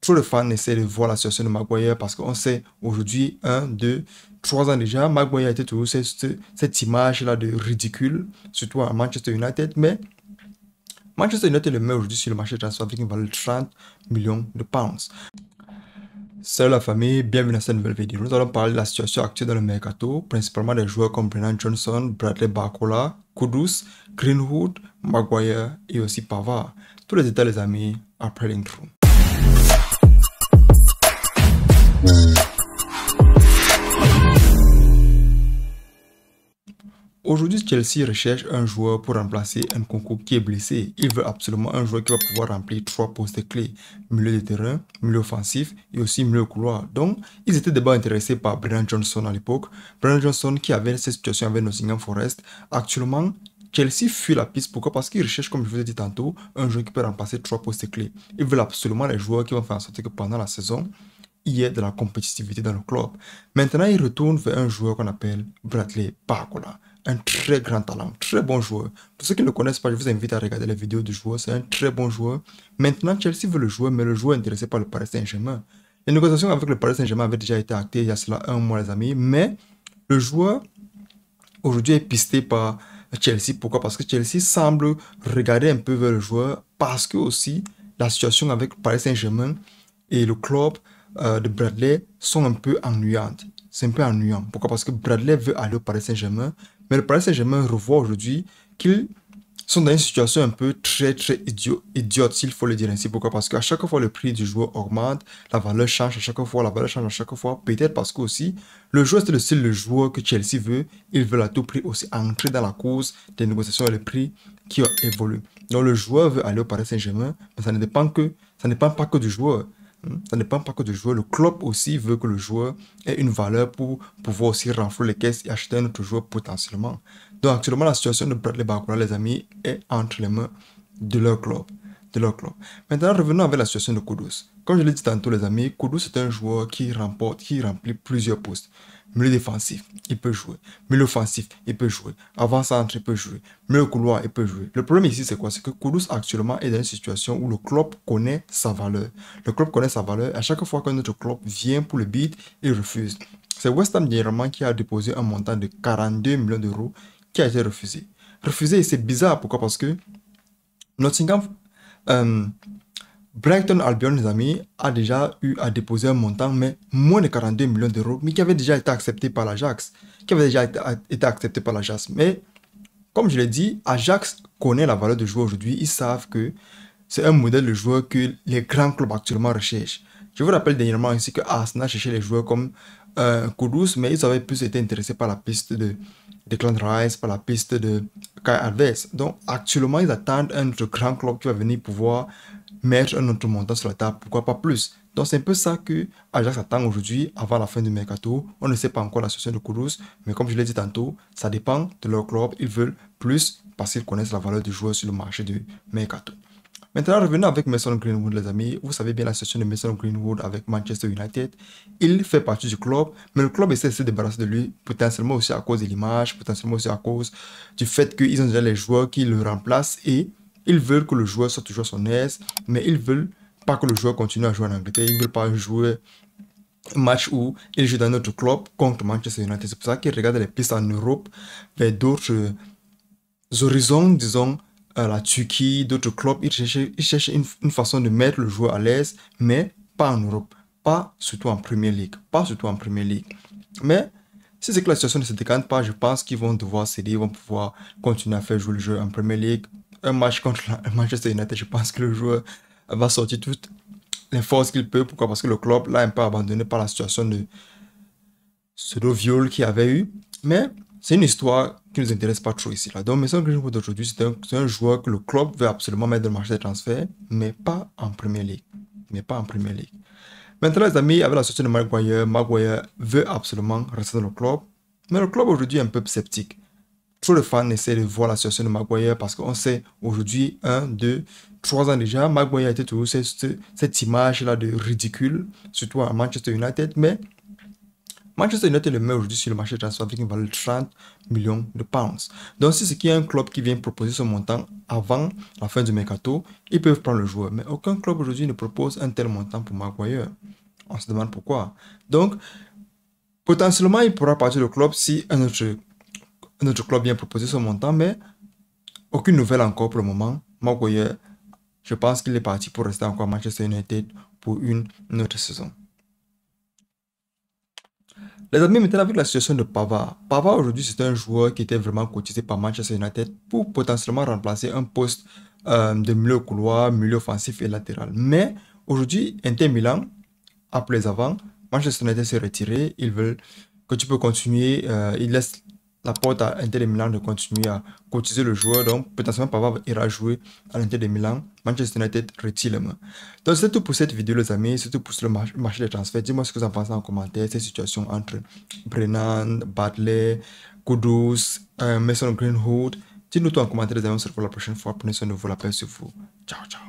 trop de fans essaient de voir la situation de Maguire parce qu'on sait aujourd'hui, 1, 2, 3 ans déjà, Maguire était toujours cette image-là de ridicule, surtout à Manchester United, mais Manchester United le met aujourd'hui sur le marché de transfert avec une valeur de 30 millions de pounds. Salut la famille, bienvenue dans cette nouvelle vidéo. Nous allons parler de la situation actuelle dans le mercato, principalement des joueurs comme Brennan Johnson, Bradley Barcola, Kudus, Greenwood, Maguire et aussi Pavard. Tous les détails les amis, après l'intro. Aujourd'hui, Chelsea recherche un joueur pour remplacer un Nkunku qui est blessé. Il veut absolument un joueur qui va pouvoir remplir 3 postes clés. Milieu de terrain, milieu offensif et aussi milieu couloir. Donc, ils étaient d'abord intéressés par Brennan Johnson à l'époque. Brennan Johnson qui avait cette situation avec Nottingham Forest. Actuellement, Chelsea fuit la piste. Pourquoi? Parce qu'ils recherchent, comme je vous ai dit tantôt, un joueur qui peut remplacer 3 postes clés. Ils veulent absolument les joueurs qui vont faire en sorte que pendant la saison, il y ait de la compétitivité dans le club. Maintenant, ils retournent vers un joueur qu'on appelle Bradley Barcola. Un très grand talent, très bon joueur. Pour ceux qui ne le connaissent pas, je vous invite à regarder les vidéos du joueur. C'est un très bon joueur. Maintenant, Chelsea veut le jouer, mais le joueur est intéressé par le Paris Saint-Germain. Les négociations avec le Paris Saint-Germain avaient déjà été actées il y a cela 1 mois, les amis. Mais le joueur, aujourd'hui, est pisté par Chelsea. Pourquoi? Parce que Chelsea semble regarder un peu vers le joueur. Parce que aussi, la situation avec le Paris Saint-Germain et le club de Bradley sont un peu ennuyantes. C'est un peu ennuyant. Pourquoi? Parce que Bradley veut aller au Paris Saint-Germain. Mais le Paris Saint-Germain revoit aujourd'hui qu'ils sont dans une situation un peu très idiote, s'il faut le dire ainsi. Pourquoi? Parce qu'à chaque fois, le prix du joueur augmente, la valeur change à chaque fois, la valeur change à chaque fois. Peut-être parce que aussi, le joueur, c'est le style de joueur que Chelsea veut. Ils veulent à tout prix aussi entrer dans la course des négociations et les prix qui ont évolué. Donc, le joueur veut aller au Paris Saint-Germain, mais ça ne dépend pas que du joueur. Ça ne dépend pas que du joueur. Le club aussi veut que le joueur ait une valeur pour pouvoir aussi renflouer les caisses et acheter un autre joueur potentiellement. Donc actuellement, la situation de Bradley Barcola, les amis, est entre les mains de leur club. Maintenant, revenons avec la situation de Kudus. Comme je l'ai dit tantôt, les amis, Kudus est un joueur qui remplit plusieurs postes. Milieu défensif, il peut jouer. Milieu offensif, il peut jouer. Avant-centre, il peut jouer. Milieu couloir, il peut jouer. Le problème ici, c'est quoi? C'est que Kudus actuellement est dans une situation où le club connaît sa valeur. Le club connaît sa valeur. À chaque fois qu'un autre club vient pour le bid, il refuse. C'est West Ham dernièrement qui a déposé un montant de 42 millions d'euros qui a été refusé. Refusé, et c'est bizarre. Pourquoi? Parce que Nottingham... Brighton Albion, les amis, a déjà eu à déposer un montant, mais moins de 42 millions d'euros, mais qui avait déjà été accepté par l'Ajax. Mais, comme je l'ai dit, Ajax connaît la valeur du joueur aujourd'hui. Ils savent que c'est un modèle de joueur que les grands clubs actuellement recherchent. Je vous rappelle dernièrement ici que Arsenal cherchait les joueurs comme Kudus, mais ils avaient plus été intéressés par la piste de Declan Rice, par la piste de Kai Havertz. Donc, actuellement, ils attendent un autre grand club qui va venir pouvoir mettre un autre montant sur la table, pourquoi pas plus. Donc c'est un peu ça que Ajax attend aujourd'hui avant la fin du mercato. On ne sait pas encore la situation de Kudus, mais comme je l'ai dit tantôt, ça dépend de leur club. Ils veulent plus parce qu'ils connaissent la valeur du joueur sur le marché du mercato. Maintenant, revenons avec Mason Greenwood, les amis. Vous savez bien la situation de Mason Greenwood avec Manchester United. Il fait partie du club, mais le club essaie de se débarrasser de lui, potentiellement aussi à cause de l'image, potentiellement aussi à cause du fait qu'ils ont déjà les joueurs qui le remplacent et ils veulent que le joueur soit toujours à son aise, mais ils veulent pas que le joueur continue à jouer en Angleterre. Ils veulent pas jouer un match où il joue dans notre club contre Manchester United. C'est pour ça qu'ils regardent les pistes en Europe, vers d'autres horizons, disons, la Turquie, d'autres clubs. Ils cherchent une façon de mettre le joueur à l'aise, mais pas en Europe, pas surtout en Premier League, Mais si c'est que la situation ne se décante pas, je pense qu'ils vont devoir céder, ils vont pouvoir continuer à faire jouer le jeu en Premier League. Un match contre Manchester United, je pense que le joueur va sortir toutes les forces qu'il peut. Pourquoi? Parce que le club l'a un peu abandonné par la situation de pseudo-viol qu'il avait eu. Mais c'est une histoire qui ne nous intéresse pas trop ici. Là. Donc, Mason Greenwood aujourd'hui, c'est un joueur que le club veut absolument mettre dans le marché des transferts, mais pas en Premier League. Maintenant, les amis, avec la situation de Maguire veut absolument rester dans le club. Mais le club aujourd'hui est un peu sceptique. Trop de fans essaient de voir la situation de Maguire parce qu'on sait aujourd'hui, 1, 2, 3 ans déjà, Maguire était toujours cette image-là de ridicule, surtout à Manchester United. Mais Manchester United le met aujourd'hui sur le marché de transfert avec une valeur de 30 millions de pounds. Donc, si c'est qu'il y a un club qui vient proposer ce montant avant la fin du mercato, ils peuvent prendre le joueur. Mais aucun club aujourd'hui ne propose un tel montant pour Maguire. On se demande pourquoi. Donc, potentiellement, il pourra partir du club si un autre club vient proposer ce montant, mais aucune nouvelle encore pour le moment. Maguire, je pense qu'il est parti pour rester encore à Manchester United pour une autre saison. Les amis, maintenant avec la situation de Pavard. Pavard aujourd'hui, c'est un joueur qui était vraiment cotisé par Manchester United pour potentiellement remplacer un poste de milieu couloir, milieu offensif et latéral. Mais aujourd'hui, Inter Milan, après les avants, Manchester United s'est retiré. Ils veulent que tu peux continuer. Ils laissent la porte à Inter de Milan de continuer à cotiser le joueur. Donc, potentiellement, Pavard ira jouer à l'Inter de Milan. Manchester United retire les mains. Donc, c'est tout pour cette vidéo, les amis. C'est tout pour le marché des transferts. Dis-moi ce que vous en pensez en commentaire. Cette situation entre Brennan, Bartley, Kudus, Mason Greenwood. Dites-nous tout en commentaire, les amis. On se retrouve la prochaine fois. Prenez soin de vous. La paix sur vous. Ciao, ciao.